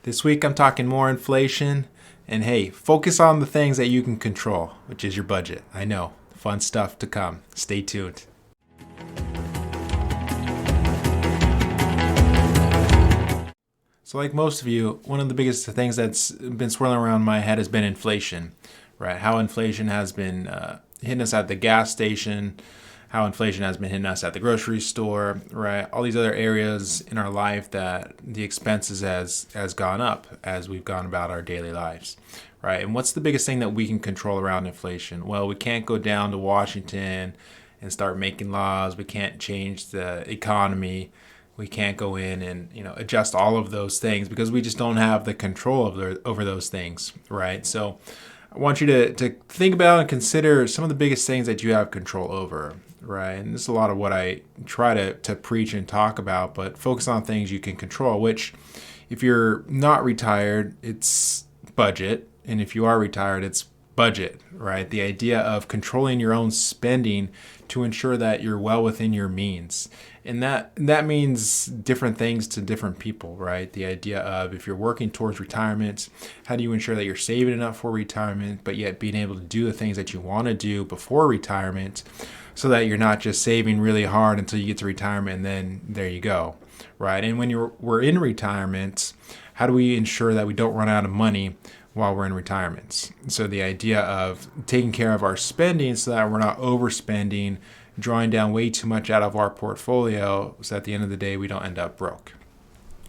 This week I'm talking more inflation, and hey, focus on the things that you can control, which is your budget. I know, fun stuff to come. Stay tuned. So like most of you, one of the biggest things that's been swirling around my head has been inflation, right? How inflation has been hitting us at the gas station, how inflation has been hitting us at the grocery store, right? All these other areas in our life that the expenses has gone up as we've gone about our daily lives, right? And what's the biggest thing that we can control around inflation? Well, we can't go down to Washington and start making laws. We can't change the economy. We can't go in and adjust all of those things because we just don't have the control over those things, right? So I want you to think about and consider some of the biggest things that you have control over, right? And this is a lot of what I try to preach and talk about, but focus on things you can control, which if you're not retired, it's budget. And if you are retired, it's budget, right? The idea of controlling your own spending to ensure that you're well within your means. And that means different things to different people, right? The idea of if you're working towards retirement, how do you ensure that you're saving enough for retirement, but yet being able to do the things that you want to do before retirement so that you're not just saving really hard until you get to retirement and then there you go, right? And when we're in retirement, how do we ensure that we don't run out of money while we're in retirement? So the idea of taking care of our spending so that we're not overspending, drawing down way too much out of our portfolio so at the end of the day we don't end up broke,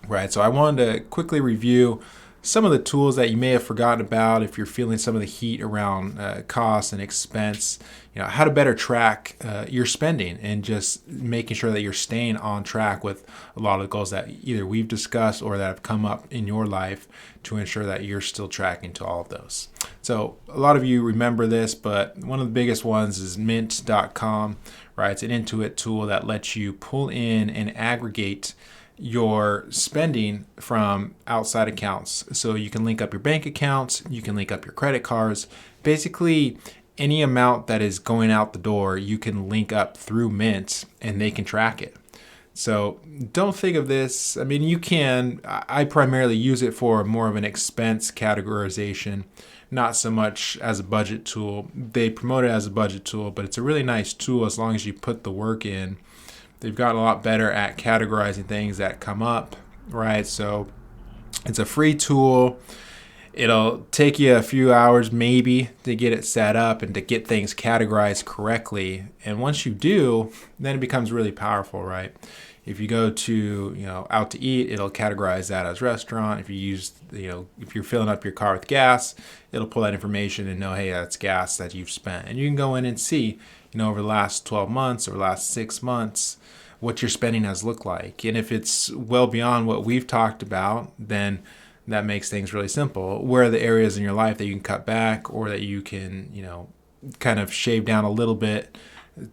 right? So I wanted to quickly review some of the tools that you may have forgotten about if you're feeling some of the heat around cost and expense, how to better track your spending and just making sure that you're staying on track with a lot of the goals that either we've discussed or that have come up in your life to ensure that you're still tracking to all of those. So a lot of you remember this, but one of the biggest ones is mint.com, right? It's an Intuit tool that lets you pull in and aggregate your spending from outside accounts. So you can link up your bank accounts, you can link up your credit cards. Basically, any amount that is going out the door, you can link up through Mint and they can track it. So don't think of this. I mean, you can. I primarily use it for more of an expense categorization, not so much as a budget tool. They promote it as a budget tool, but it's a really nice tool as long as you put the work in. They've gotten a lot better at categorizing things that come up, right? So it's a free tool. It'll take you a few hours maybe to get it set up and to get things categorized correctly. And once you do, then it becomes really powerful, right? If you go to, out to eat, it'll categorize that as restaurant. If you use, if you're filling up your car with gas, it'll pull that information and know, hey, that's gas that you've spent. And you can go in and see, over the last 12 months or last 6 months, what your spending has looked like. And if it's well beyond what we've talked about, then that makes things really simple. Where are the areas in your life that you can cut back or that you can, kind of shave down a little bit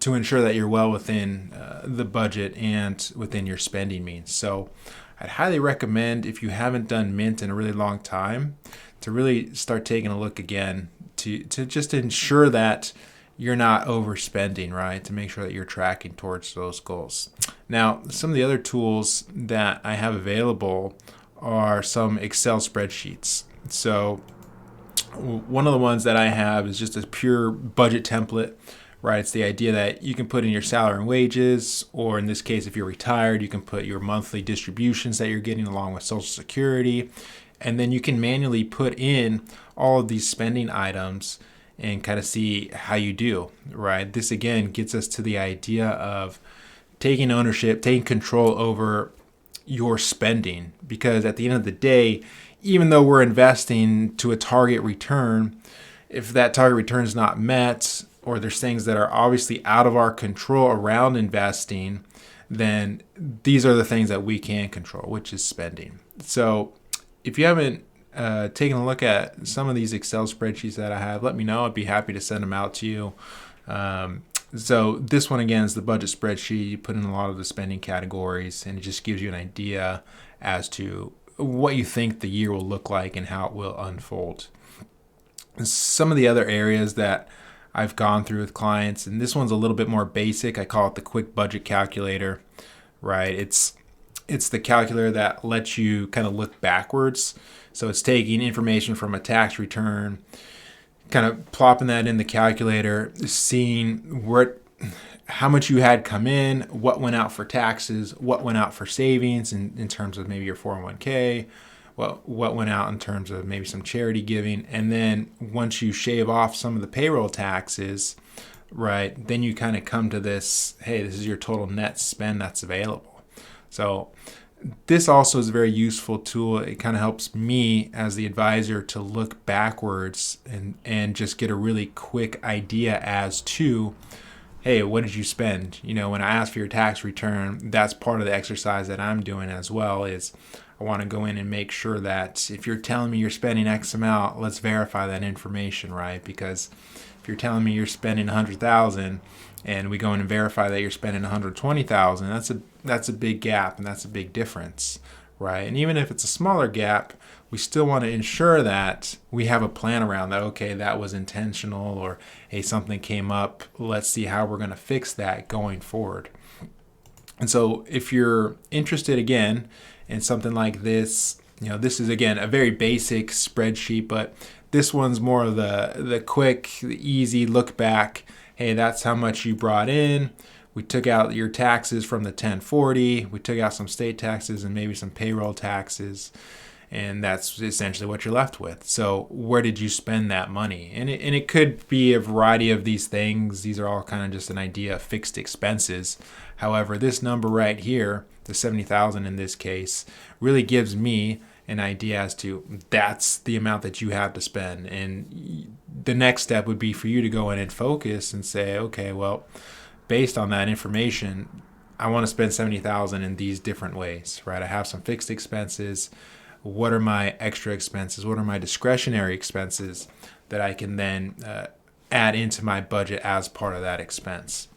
to ensure that you're well within the budget and within your spending means. So I'd highly recommend, if you haven't done Mint in a really long time, to really start taking a look again to just ensure that you're not overspending, right? To make sure that you're tracking towards those goals. Now, some of the other tools that I have available are some Excel spreadsheets. So one of the ones that I have is just a pure budget template, right? It's the idea that you can put in your salary and wages, or in this case, if you're retired, you can put your monthly distributions that you're getting along with Social Security. And then you can manually put in all of these spending items and kind of see how you do, right? This again gets us to the idea of taking ownership, taking control over your spending, because at the end of the day, even though we're investing to a target return, if that target return is not met, or there's things that are obviously out of our control around investing, then these are the things that we can control, which is spending. So if you haven't taking a look at some of these Excel spreadsheets that I have, let me know. I'd be happy to send them out to you. So this one again is the budget spreadsheet. You put in a lot of the spending categories and it just gives you an idea as to what you think the year will look like and how it will unfold. Some of the other areas that I've gone through with clients, and this one's a little bit more basic. I call it the quick budget calculator, right? It's It's the calculator that lets you kind of look backwards. So it's taking information from a tax return, kind of plopping that in the calculator, seeing how much you had come in, what went out for taxes, what went out for savings in terms of maybe your 401k, what went out in terms of maybe some charity giving. And then once you shave off some of the payroll taxes, right, then you kind of come to this, hey, this is your total net spend that's available. So this also is a very useful tool. It kind of helps me as the advisor to look backwards and just get a really quick idea as to, hey, what did you spend? When I ask for your tax return, that's part of the exercise that I'm doing as well. Is I want to go in and make sure that if you're telling me you're spending X amount, let's verify that information, right? Because if you're telling me you're spending 100,000 and we go in and verify that you're spending 120,000, that's a big gap, and that's a big difference, right? And even if it's a smaller gap, we still want to ensure that we have a plan around that. Okay, that was intentional, or hey, something came up. Let's see how we're going to fix that going forward. And so if you're interested again in something like this, this is again a very basic spreadsheet, but this one's more of the quick, the easy look back. Hey, that's how much you brought in. We took out your taxes from the 1040. We took out some state taxes and maybe some payroll taxes. And that's essentially what you're left with. So where did you spend that money? And it could be a variety of these things. These are all kind of just an idea of fixed expenses. However, this number right here, the 70,000 in this case, really gives me an idea as to that's the amount that you have to spend. And the next step would be for you to go in and focus and say, okay, well, based on that information, I want to spend 70,000 in these different ways, right? I have some fixed expenses. What are my extra expenses? What are my discretionary expenses that I can then add into my budget as part of that expense?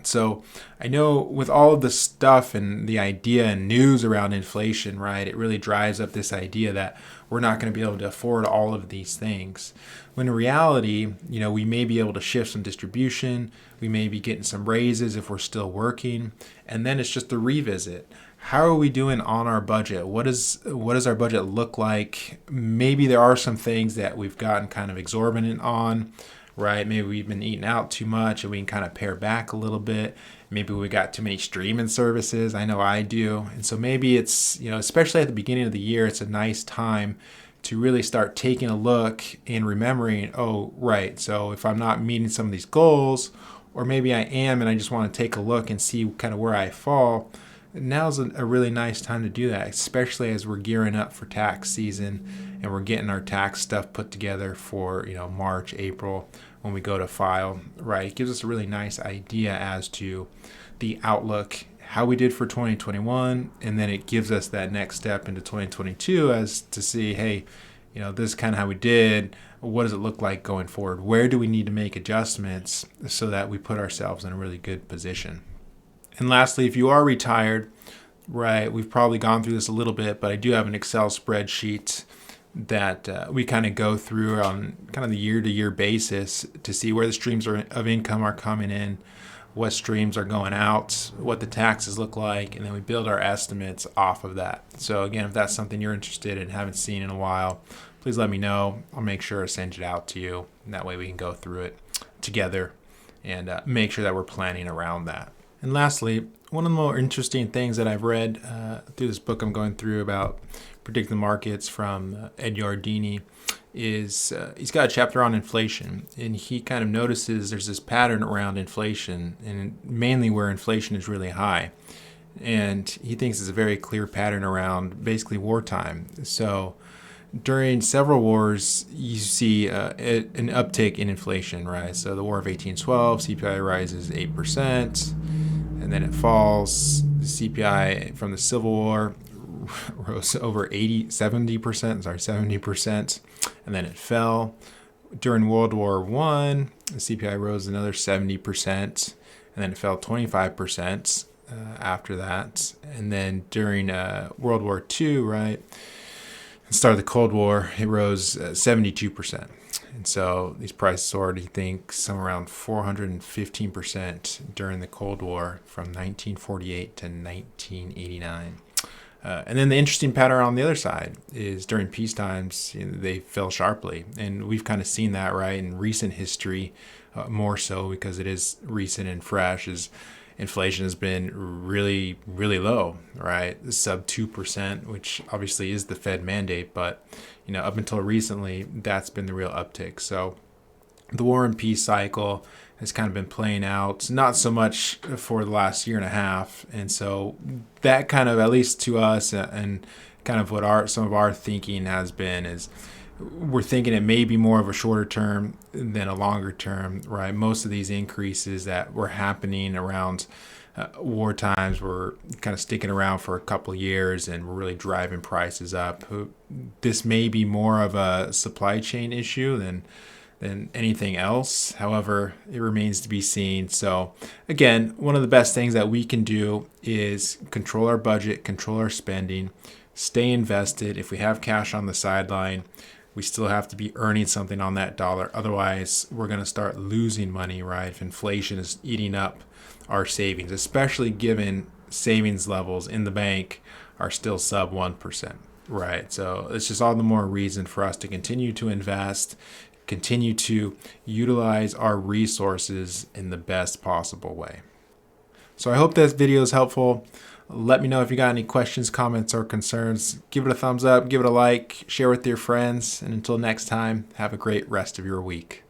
So I know with all of the stuff and the idea and news around inflation, right, it really drives up this idea that we're not going to be able to afford all of these things. When in reality, we may be able to shift some distribution. We may be getting some raises if we're still working. And then it's just a revisit. How are we doing on our budget? What does our budget look like? Maybe there are some things that we've gotten kind of exorbitant on, right? Maybe we've been eating out too much and we can kind of pare back a little bit. Maybe we got too many streaming services. I know I do. And so maybe it's, especially at the beginning of the year, it's a nice time to really start taking a look and remembering, oh, right, so if I'm not meeting some of these goals, or maybe I am and I just want to take a look and see kind of where I fall, now's a really nice time to do that, especially as we're gearing up for tax season and we're getting our tax stuff put together for March, April when we go to file, right? It gives us a really nice idea as to the outlook, how we did for 2021, and then it gives us that next step into 2022 as to see, hey, this is kind of how we did. What does it look like going forward? Where do we need to make adjustments so that we put ourselves in a really good position? And lastly, if you are retired, right, we've probably gone through this a little bit, but I do have an Excel spreadsheet that we kind of go through on kind of the year-to-year basis to see where the streams of income are coming in, what streams are going out, what the taxes look like, and then we build our estimates off of that. So again, if that's something you're interested in, haven't seen in a while, please let me know. I'll make sure to send it out to you, and that way we can go through it together and make sure that we're planning around that. And lastly, one of the more interesting things that I've read through this book I'm going through about predicting the markets from Ed Yardini is he's got a chapter on inflation, and he kind of notices there's this pattern around inflation, and mainly where inflation is really high. And he thinks it's a very clear pattern around basically wartime. So during several wars, you see an uptick in inflation, right? So the War of 1812, CPI rises 8%, and then it falls. The CPI from the Civil War rose over 70%, and then it fell. During World War I, the CPI rose another 70%, and then it fell 25% after that. And then during World War II, right, the start of the Cold War, it rose 72%. And so these prices soared, you think, somewhere around 415% during the Cold War from 1948 to 1989. And then the interesting pattern on the other side is during peace times, they fell sharply. And we've kind of seen that, right, in recent history, more so because it is recent and fresh, is inflation has been really, really low, right? Sub 2%, which obviously is the Fed mandate. But, up until recently, that's been the real uptick. So the war and peace cycle has kind of been playing out, not so much for the last year and a half. And so that kind of, at least to us, and kind of what some of our thinking has been, is we're thinking it may be more of a shorter term than a longer term, right? Most of these increases that were happening around war times were kind of sticking around for a couple of years and were really driving prices up. This may be more of a supply chain issue than anything else. However, it remains to be seen. So again, one of the best things that we can do is control our budget, control our spending, stay invested. If we have cash on the sideline, we still have to be earning something on that dollar. Otherwise, we're going to start losing money, right? If inflation is eating up our savings, especially given savings levels in the bank are still sub 1%, right? So it's just all the more reason for us to continue to invest, continue to utilize our resources in the best possible way. So I hope this video is helpful. Let me know if you got any questions, comments, or concerns. Give it a thumbs up, give it a like, share with your friends, and until next time, have a great rest of your week.